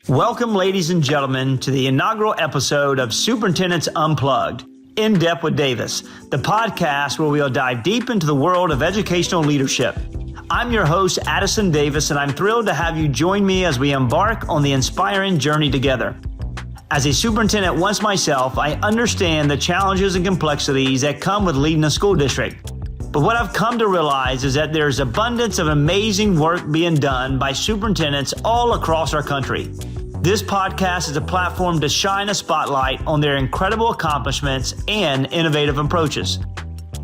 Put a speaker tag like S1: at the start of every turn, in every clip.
S1: Welcome, ladies and gentlemen, to the inaugural episode of Superintendents Unplugged, In Depth with Davis, the podcast where we'll dive deep into the world of educational leadership. I'm your host, Addison Davis, and I'm thrilled to have you join me as we embark on the inspiring journey together. As a superintendent once myself, I understand the challenges and complexities that come with leading a school district. But what I've come to realize is that there's abundance of amazing work being done by superintendents all across our country. This podcast is a platform to shine a spotlight on their incredible accomplishments and innovative approaches.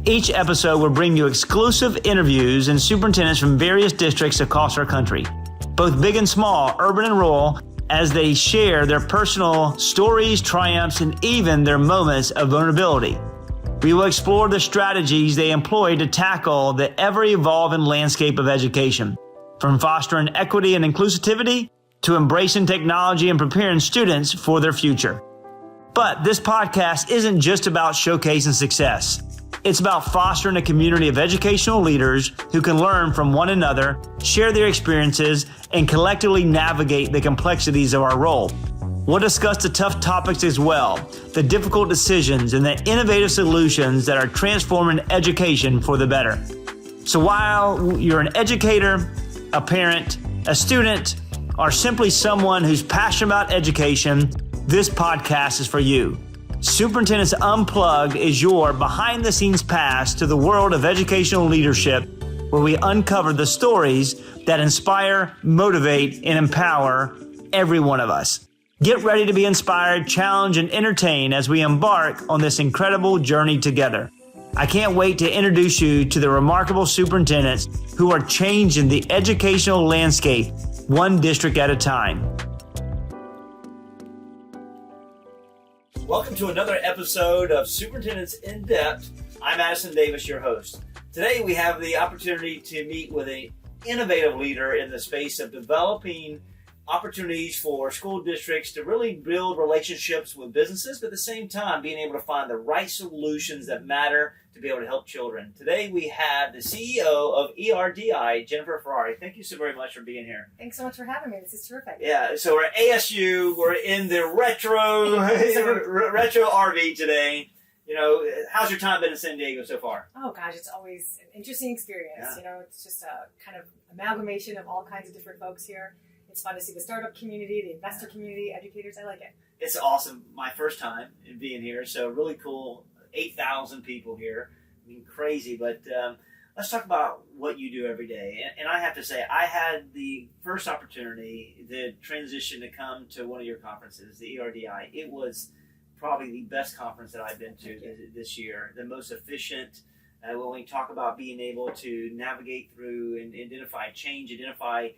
S1: Each episode will bring you exclusive interviews and superintendents from various districts across our country, both big and small, urban and rural, as they share their personal stories, triumphs, and even their moments of vulnerability. We will explore the strategies they employ to tackle the ever-evolving landscape of education, from fostering equity and inclusivity to embracing technology and preparing students for their future. But this podcast isn't just about showcasing success. It's about fostering a community of educational leaders who can learn from one another, share their experiences, and collectively navigate the complexities of our role. We'll discuss the tough topics as well, the difficult decisions, and the innovative solutions that are transforming education for the better. So while you're an educator, a parent, a student, or simply someone who's passionate about education, this podcast is for you. Superintendents Unplugged is your behind-the-scenes pass to the world of educational leadership, where we uncover the stories that inspire, motivate, and empower every one of us. Get ready to be inspired, challenged, and entertained as we embark on this incredible journey together. I can't wait to introduce you to the remarkable superintendents who are changing the educational landscape one district at a time. Welcome to another episode of Superintendents in Depth. I'm Addison Davis, your host. Today we have the opportunity to meet with an innovative leader in the space of developing opportunities for school districts to really build relationships with businesses, but at the same time being able to find the right solutions that matter to be able to help children. Today we have the CEO of ERDI, Jennifer Ferrari. Thank you so very much for being here.
S2: Thanks so much for having me. This is terrific.
S1: Yeah, so we're at ASU. We're in the retro RV today. You know, how's your time been in San Diego so far?
S2: Oh gosh, it's always an interesting experience. Yeah. You know, it's just a kind of amalgamation of all kinds of different folks here. It's fun to see the startup community, the investor community, educators. I like it. It's
S1: awesome. My first time in being here, so really cool. 8,000 people here. I mean, crazy, but let's talk about what you do every day. And I have to say, I had the first opportunity, the transition to come to one of your conferences, the ERDI. It was probably the best conference that I've been to this year, the most efficient. When we talk about being able to navigate through and identify change, identify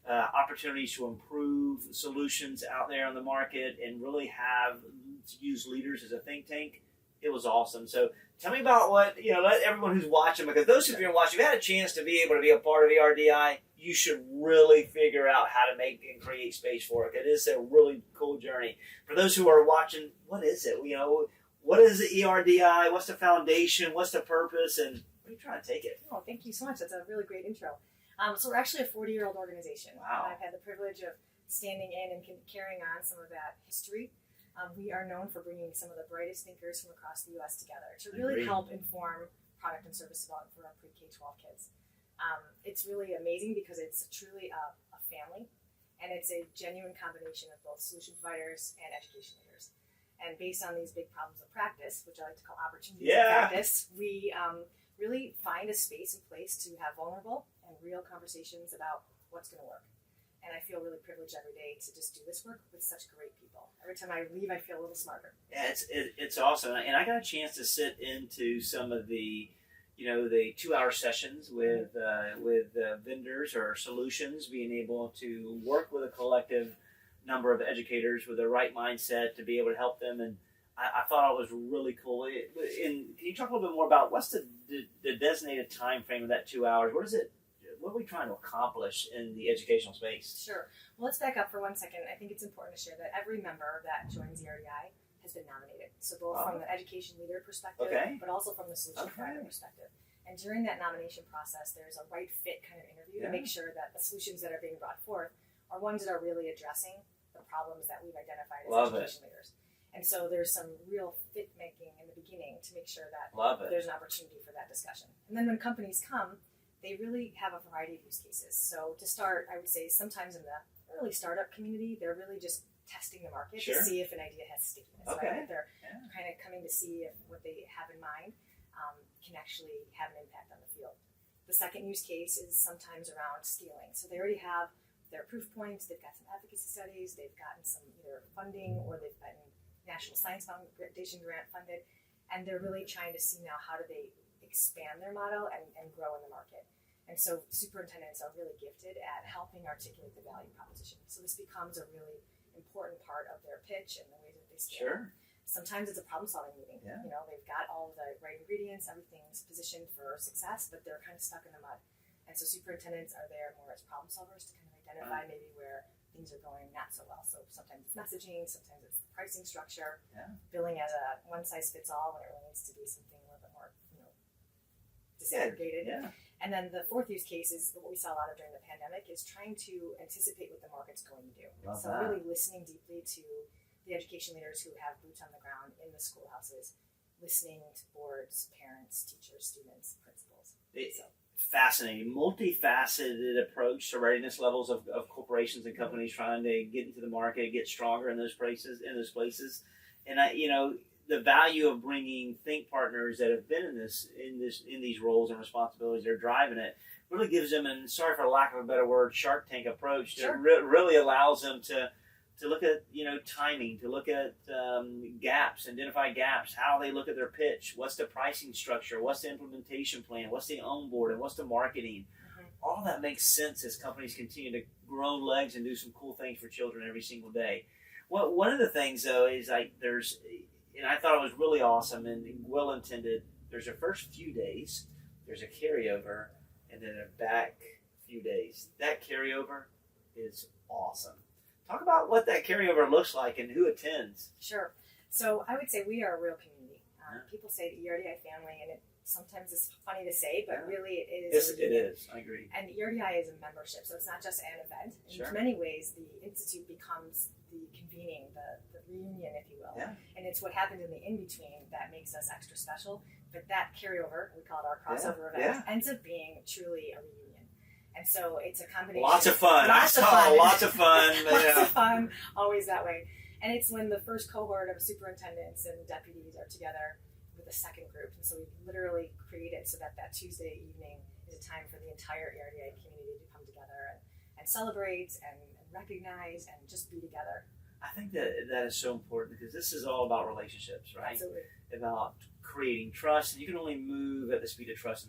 S1: opportunities to improve solutions out there on the market, and really have to use leaders as a think tank. It was awesome. So tell me about what, let everyone who's watching, because those of you who are watching, if you had a chance to be able to be a part of ERDI, you should really figure out how to make and create space for it. It is a really cool journey. For those who are watching, what is it? What is the ERDI? What's the foundation? What's the purpose? And where are you trying to take it?
S2: Oh, thank you so much. That's a really great intro. So we're actually a 40-year-old organization.
S1: Wow.
S2: And I've had the privilege of standing in and carrying on some of that history. We are known for bringing some of the brightest thinkers from across the U.S. together to really help inform product and service development for our pre-K-12 kids. It's really amazing because it's truly a family, and it's a genuine combination of both solution providers and education leaders. And based on these big problems of practice, which I like to call opportunities of practice, we really find a space and place to have vulnerable and real conversations about what's going to work. And I feel really privileged every day to just do this work with such great people. Every time I leave, I feel a little smarter.
S1: Yeah, it's awesome. And I got a chance to sit into some of the, the 2-hour sessions with vendors or solutions, being able to work with a collective number of educators with the right mindset to be able to help them. And I thought it was really cool. Can you talk a little bit more about what's the designated time frame of that 2 hours? What are we trying to accomplish in the educational space?
S2: Sure. Well, let's back up for 1 second. I think it's important to share that every member that joins ERDI has been nominated. So both from the education leader perspective, but also from the solution provider perspective. And And during that nomination process, there's a right fit kind of interview to make sure that the solutions that are being brought forth are ones that are really addressing the problems that we've identified as education leaders. And so there's some real fit making in the beginning to make sure that there's an opportunity for that discussion. And then when companies come, they really have a variety of use cases. So to start, I would say sometimes in the early startup community, they're really just testing the market to see if an idea has stickiness. Right? They're kind of coming to see if what they have in mind can actually have an impact on the field. The second use case is sometimes around scaling. So they already have their proof points, they've got some advocacy studies, they've gotten some either funding or they've been National Science Foundation grant funded, and they're really trying to see now how do they expand their model and grow in the market. And so superintendents are really gifted at helping articulate the value proposition. So this becomes a really important part of their pitch and the way that they scale. Sometimes it's a problem-solving meeting. You know, they've got all of the right ingredients, everything's positioned for success, but they're kind of stuck in the mud. And so superintendents are there more as problem solvers to kind of identify maybe where things are going not so well. So sometimes it's messaging, sometimes it's the pricing structure, billing as a one-size-fits-all when it really needs to be something a little bit more, disaggregated. And then the fourth use case is what we saw a lot of during the pandemic is trying to anticipate what the market's going to do. Really listening deeply to the education leaders who have boots on the ground in the schoolhouses, listening to boards, parents, teachers, students, principals.
S3: Fascinating, multifaceted approach to readiness levels of corporations and companies trying to get into the market, get stronger in those places. And the value of bringing think partners that have been in these roles and responsibilities, they're driving it, really gives them, and sorry for lack of a better word, Shark Tank approach that really allows them to look at timing, to look at gaps, identify gaps, how they look at their pitch, what's the pricing structure, what's the implementation plan, what's the onboard, and what's the marketing. All that makes sense as companies continue to grow legs and do some cool things for children every single day. Well, one of the things though is and I thought it was really awesome and well intended. There's a first few days, there's a carryover, and then a back few days. That carryover is awesome. Talk about what that carryover looks like and who attends.
S2: Sure. So I would say we are a real community. People say the ERDI family, and sometimes it's funny to say, but really it is.
S3: It is. I agree.
S2: And ERDI is a membership, so it's not just an event. In many ways, the Institute becomes the convening, the reunion, if you will. And it's what happened in the in-between that makes us extra special. But that carryover, we call it our crossover event, ends up being truly a reunion. And so it's a combination.
S3: Lots of fun.
S2: Lots of fun.
S3: Lots of fun.
S2: Lots of fun. Always that way. And it's when the first cohort of superintendents and deputies are together with a second group. And so we literally create it so that Tuesday evening is a time for the entire ERDI community to come together and celebrate and recognize and just be together.
S3: I think that is so important because this is all about relationships, right?
S2: Absolutely.
S3: About creating trust. And you can only move at the speed of trust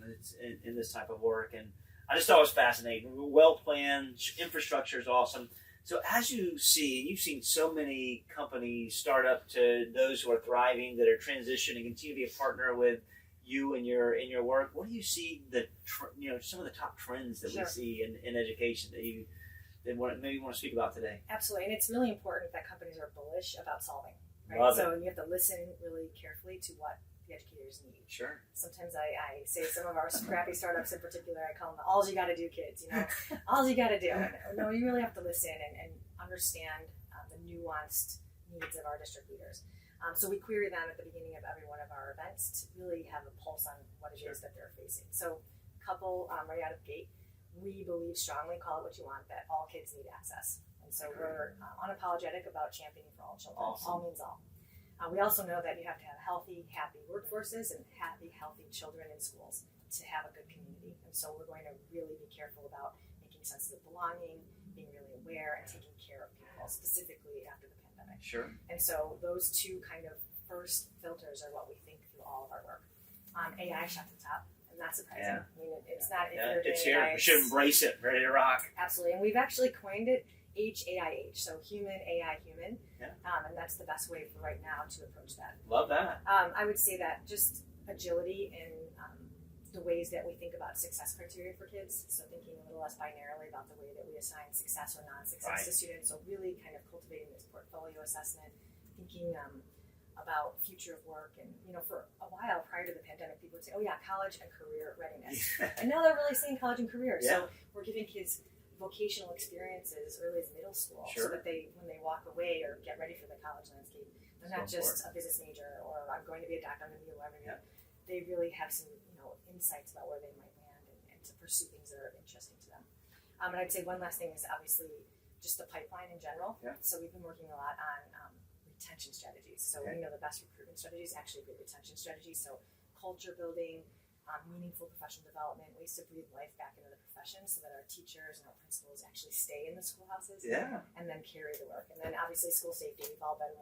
S3: in this type of work. And I just thought it was fascinating. Well planned, infrastructure is awesome. So as you see, and you've seen so many companies start up to those who are thriving, that are transitioning, continue to be a partner with you and your work. What do you see some of the top trends that we see in education that you maybe want to speak about today?
S2: Absolutely, and it's really important that companies are bullish about solving. Right? So you have to listen really carefully to what the educators need. Sometimes I say some of our scrappy startups in particular, I call them the all you got to do kids. All you got to do. No, you really have to listen and understand the nuanced needs of our district leaders. So we query them at the beginning of every one of our events to really have a pulse on what it is that they're facing. So a couple right out of gate, we believe strongly, call it what you want, that all kids need access. And so we're unapologetic about championing for all children. Awesome. All means all. We also know that you have to have healthy, happy workforces and happy, healthy children in schools to have a good community. And so we're going to really be careful about making sense of belonging, being really aware, and taking care of people, specifically after the pandemic. And so those two kind of first filters are what we think through all of our work. AI shot to the top. And not surprising. I mean, it's not.
S3: It's here. We should embrace it. Ready to rock.
S2: Absolutely, and we've actually coined it HAIH, so human AI human, and that's the best way for right now to approach that.
S3: Love that.
S2: I would say that just agility in the ways that we think about success criteria for kids. So thinking a little less binarily about the way that we assign success or non-success to students. So really kind of cultivating this portfolio assessment, thinking about future of work. And, for a while prior to the pandemic, people would say, oh yeah, college and career readiness. And now they're really saying college and career. So we're giving kids vocational experiences early as middle school, so that when they walk away or get ready for the college landscape, they're not just a business major or I'm going to be a doctor, I'm going to be a lawyer. Yeah. They really have some insights about where they might land and to pursue things that are interesting to them. And I'd say one last thing is obviously just the pipeline in general. Yeah. So we've been working a lot on retention strategies. So we know the best recruitment strategy is actually good retention strategies. So culture building, meaningful professional development, ways to breathe life back into the profession so that our teachers and our principals actually stay in the schoolhouses and then carry the work. And then obviously school safety, we've all been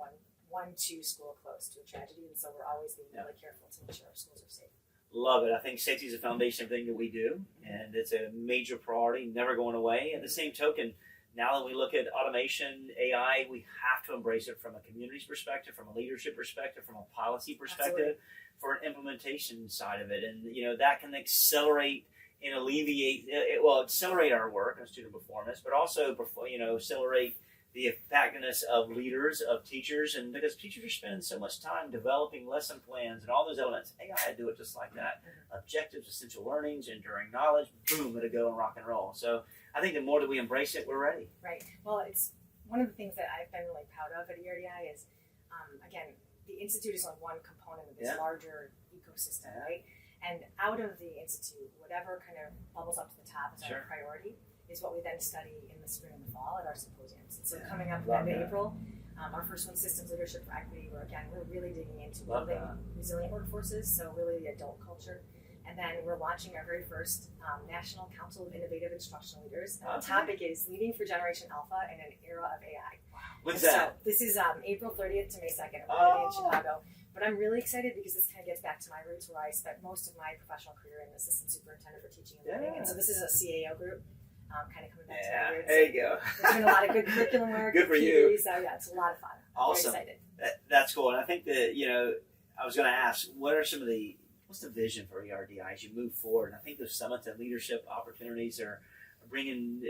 S2: two school close to a tragedy, and so we're always being really careful to make sure our schools are safe.
S3: Love it. I think safety is a foundation of everything that we do, and it's a major priority, never going away. At the same token, now that we look at automation, AI, we have to embrace it from a community's perspective, from a leadership perspective, from a policy perspective, for an implementation side of it. And, that can accelerate and accelerate our work on student performance, but also, accelerate the effectiveness of leaders, of teachers, and because teachers are spending so much time developing lesson plans and all those elements, AI do it just like that. Objectives, essential learnings, enduring knowledge, boom, it'll go and rock and roll. So I think the more that we embrace it, we're ready.
S2: Right. Well, it's one of the things that I've been really proud of at ERDI is, again, the Institute is on one component of this larger ecosystem, right? And out of the Institute, whatever kind of bubbles up to the top as our priority is what we then study in the spring and the fall at our symposiums. And so coming up in April, our first one, Systems Leadership for Equity, where again, we're really digging into building resilient workforces, so really the adult culture. And then we're launching our very first National Council of Innovative Instructional Leaders. And the topic is Leading for Generation Alpha in an Era of AI.
S3: What's that?
S2: So this is April 30th to May 2nd. We're going to be in Chicago. But I'm really excited because this kind of gets back to my roots where I spent most of my professional career in assistant superintendent for teaching and learning. And so this is a CAO group. Kind of coming back to my roots.
S3: There you go.
S2: There's been a lot of good curriculum work.
S3: Good for you.
S2: So it's a lot of fun.
S3: Awesome.
S2: Very excited.
S3: That's cool. And I think that, I was going to ask, what's the vision for ERDI as you move forward? And I think those summits and leadership opportunities are bringing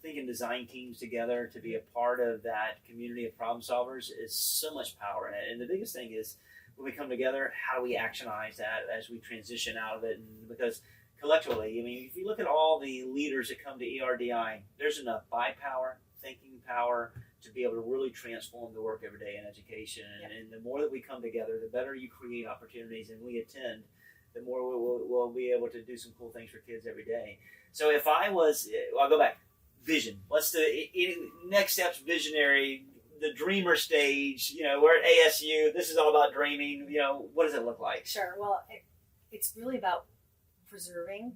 S3: thinking design teams together to be a part of that community of problem solvers is so much power in it. And the biggest thing is when we come together, how do we actionize that as we transition out of it? And because collectively, if you look at all the leaders that come to ERDI, there's enough buy power, thinking power to be able to really transform the work every day in education. And the more that we come together, the better you create opportunities and we attend, the more we'll be able to do some cool things for kids every day. So if I'll go back. Vision. What's the next steps? Visionary, the dreamer stage. We're at ASU. This is all about dreaming. What does it look like?
S2: Sure. Well, it's really about preserving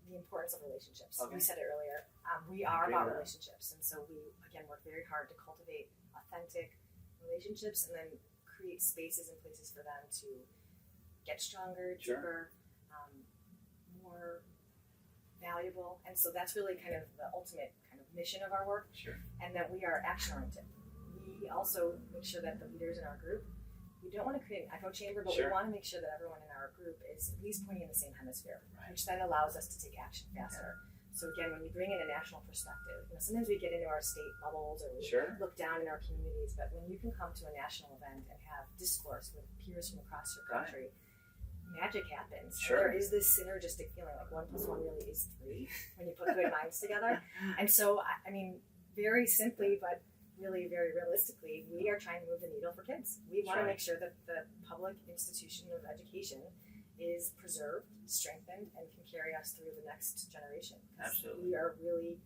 S2: the importance of relationships. You said it earlier. We are about relationships, and so we again work very hard to cultivate authentic relationships, and then create spaces and places for them to get stronger, deeper, more valuable. And so that's really kind of the ultimate kind of mission of our work. And that we are action-oriented. We also make sure that the leaders in our group, we don't want to create an echo chamber, but we want to make sure that everyone in our group is at least pointing in the same hemisphere, which then allows us to take action faster. So again, when we bring in a national perspective, sometimes we get into our state bubbles or we look down in our communities, but when you can come to a national event and have discourse with peers from across your country, magic happens. There is this synergistic feeling, like 1 + 1 really is 3 when you put good minds together. And so, very simply, but really very realistically, we are trying to move the needle for kids. We want to make sure that the public institution of education is preserved, strengthened, and can carry us through the next generation.
S3: Absolutely.
S2: We are really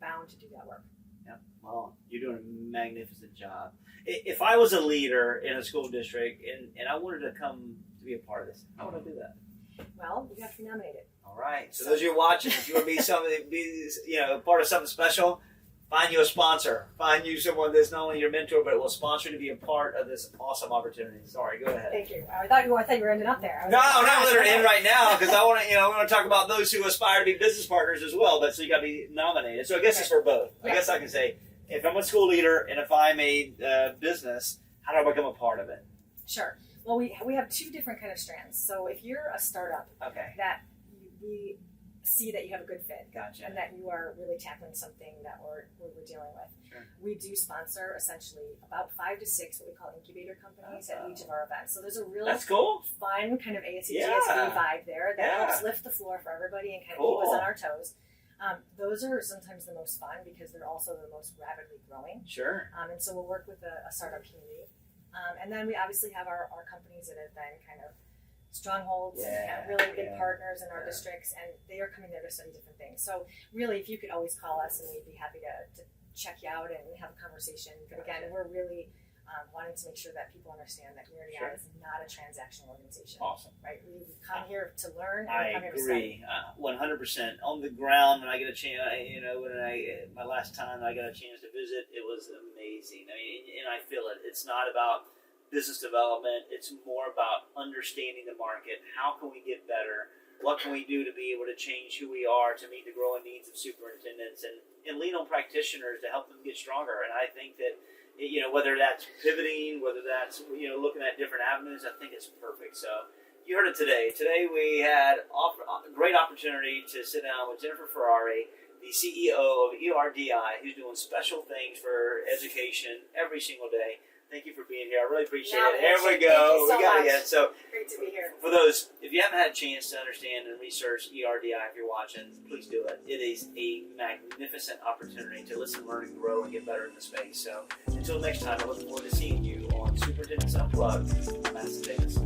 S2: bound to do that work.
S3: Yeah. Well, you're doing a magnificent job. If I was a leader in a school district and I wanted to come to be a part of this, how would I do that?
S2: Well, you have to be nominated.
S3: All right. So those of you watching, if you want to be part of something special, find you a sponsor. Find you someone that's not only your mentor, but will sponsor you to be a part of this awesome opportunity. Sorry, go ahead.
S2: Thank you. I thought you were ending up there.
S3: No, not let her end right now because I want to talk about those who aspire to be business partners as well. But so you got to be nominated. So I guess it's for both. I guess I can say if I'm a school leader and if I'm a business, how do I become a part of it?
S2: Sure. Well, we have 2 different kind of strands. So if you're a startup, that we see that you have a good fit.
S3: Gotcha.
S2: And that you are really tackling something that we're dealing with.
S3: Sure.
S2: We do sponsor essentially about 5 to 6 what we call incubator companies at each of our events. So there's a really
S3: That's cool.
S2: fun kind of ASC
S3: Yeah.
S2: GSV vibe there that
S3: Yeah.
S2: helps lift the floor for everybody and kind of
S3: Cool.
S2: keep us on our toes. Those are sometimes the most fun because they're also the most rapidly growing.
S3: Sure.
S2: And so we'll work with a startup community. And then we obviously have our companies that have been kind of strongholds and kind of really big partners in our districts, and they are coming there to study different things. So really, if you could always call us, and we'd be happy to check you out and have a conversation. But again, we're really wanting to make sure that people understand that ERDI is not a transactional organization.
S3: Awesome.
S2: Right? We come here to learn and
S3: I
S2: we come here to study.
S3: agree, 100%. On the ground, when I get a chance, my last time I got a chance to visit, it was amazing. I mean, and I feel it. It's not about business development. It's more about understanding the market. How can we get better? What can we do to be able to change who we are to meet the growing needs of superintendents and lean on practitioners to help them get stronger? And I think that, whether that's pivoting, whether that's, looking at different avenues, I think it's perfect. So you heard it today. Today we had a great opportunity to sit down with Jennifer Ferrari, the CEO of ERDI, who's doing special things for education every single day. Thank you for being here. I really appreciate it. Here we go.
S2: Thank you so much.
S3: It. So
S2: Great to be here.
S3: for those, if you haven't had a chance to understand and research ERDI, if you're watching, please do it. It is a magnificent opportunity to listen, learn, and grow and get better in the space. So until next time, I look forward to seeing you on Superintendents Unplugged. I'm Addison Davis.